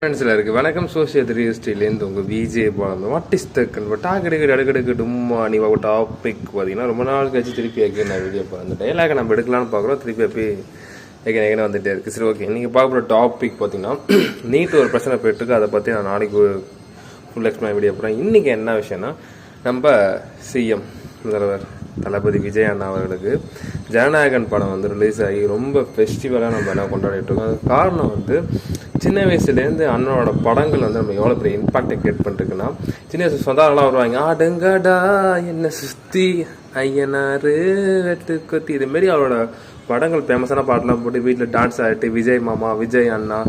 ஃப்ரெண்ட்ஸில் இருக்குது வணக்கம் சோசியல் ரியஸ்டிலேருந்து உங்கள் விஜே போகலாம் வாட் இஸ் த அடுக்கடுக்கு டும்மா நீ ஒரு டாபிக் பார்த்தீங்கன்னா ரொம்ப நாள் கழிச்சு திருப்பி வைக்க நான் வீடியோ போகிறேன் அந்த டைலாக நம்ம எடுக்கலான்னு பார்க்குறோம் திருப்பி போய் எங்கே வந்துகிட்டே இருக்குது. சரி ஓகே, இன்றைக்கி பார்க்குற டாபிக் பார்த்தீங்கன்னா நீட் ஒரு பிரச்சனை போயிட்டுருக்கு. அதை பற்றி நான் நாளைக்கு ஃபுல் எக்ஸ்பிளைன் வீடியோ போகிறேன். இன்றைக்கி என்ன விஷயம்னா நம்ம சிஎம் முதல்வர் தளபதி விஜய் அண்ணா அவர்களுக்கு ஜனநாயகன் படம் வந்து ரிலீஸ் ஆகி ரொம்ப ஃபெஸ்டிவலாக நம்ம என்ன கொண்டாடிட்டு இருக்கோம். அது காரணம் வந்து சின்ன வயசுலேருந்து அண்ணனோட படங்கள் வந்து நம்ம எவ்வளோ பெரிய இம்பாக்டை கிரியேட் பண்ணிருக்குன்னா, சின்ன வயசு சொந்தாரெல்லாம் வருவாங்க, ஆடுங்கடா என்ன சுற்றி ஐயனாரு வெட்டு கொத்தி இதுமாரி அவரோட படங்கள் ஃபேமஸான பாட்டெலாம் போட்டு வீட்டில் டான்ஸ் ஆகிட்டு விஜய் மாமா விஜய் அண்ணா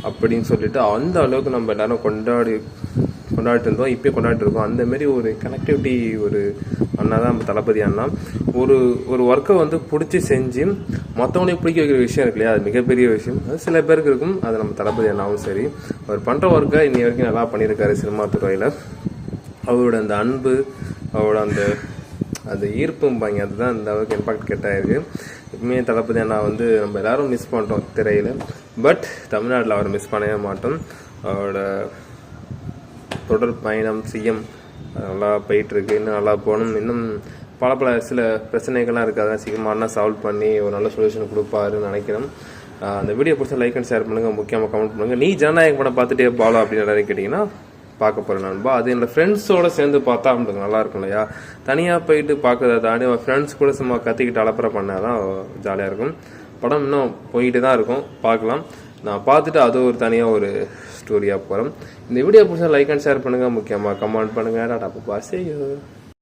அப்படின்னு சொல்லிட்டு அந்த அளவுக்கு நம்ம எல்லாரும் கொண்டாடிட்டு இருந்தோம், இப்போயும் கொண்டாடிட்டு இருக்கோம். அந்தமாரி ஒரு கனெக்டிவிட்டி ஒரு அண்ணா தான் நம்ம தளபதி அண்ணா. ஒரு ஒர்க்கை வந்து பிடிச்சி செஞ்சு மற்றவங்களையும் பிடிக்க வைக்கிற விஷயம் இருக்கு இல்லையா, அது மிகப்பெரிய விஷயம். அது சில பேருக்கு இருக்கும், அது நம்ம தளபதி அண்ணாவும் சரி அவர் பண்ணுற ஒர்க்கை இன்னி வரைக்கும் நல்லா பண்ணியிருக்காரு சினிமா துறையில். அவரோட அந்த அன்பு, அவரோட அந்த ஈர்ப்பும்பாங்க, அதுதான் இந்த அளவுக்கு இம்பாக்ட் கெட்டாயிருக்கு. எப்பவுமே தளபதி அண்ணா வந்து நம்ம எல்லாரும் மிஸ் பண்ணுறோம் திரையில், பட் தமிழ்நாட்டில் அவர் மிஸ் பண்ணவே மாட்டோம். அவரோட தொடர் பயணம் சிஎம் நல்லா போயிட்டுருக்கு, இன்னும் நல்லா போகணும். இன்னும் பல சில பிரச்சனைகள்லாம் இருக்குது, அதெல்லாம் சீக்கிரமாக சால்வ் பண்ணி ஒரு நல்ல சொல்யூஷன் கொடுப்பாருன்னு நினைக்கிறேன். அந்த வீடியோ பிடிச்சா லைக் அண்ட் ஷேர் பண்ணுங்கள், முக்கியமாக கமெண்ட் பண்ணுங்கள். நீ ஜனநாயகம் படம் பார்த்துட்டே போகலாம் அப்படின்னு எல்லாரும் கேட்டிங்கன்னா பார்க்க போகிறேன் நண்பா. அது என்னோடய ஃப்ரெண்ட்ஸோடு சேர்ந்து பார்த்தா அவங்களுக்கு நல்லாயிருக்கும் இல்லையா. தனியாக போயிட்டு பார்க்கறத தாண்டி அவன் ஃப்ரெண்ட்ஸ் கூட சும்மா கத்திக்கிட்டு அலப்பறை பண்ணால் தான் ஜாலியாக இருக்கும். படம் இன்னும் போயிட்டு தான் இருக்கும், பார்க்கலாம். நான் பார்த்துட்டு அது ஒரு தனியாக ஒரு ஸ்டோரியாக போகிறேன். இந்த வீடியோ பிடிச்சா லைக் அண்ட் ஷேர் பண்ணுங்கள், முக்கியமாக கமெண்ட் பண்ணுங்கள். டாடா பாப்பா, see you.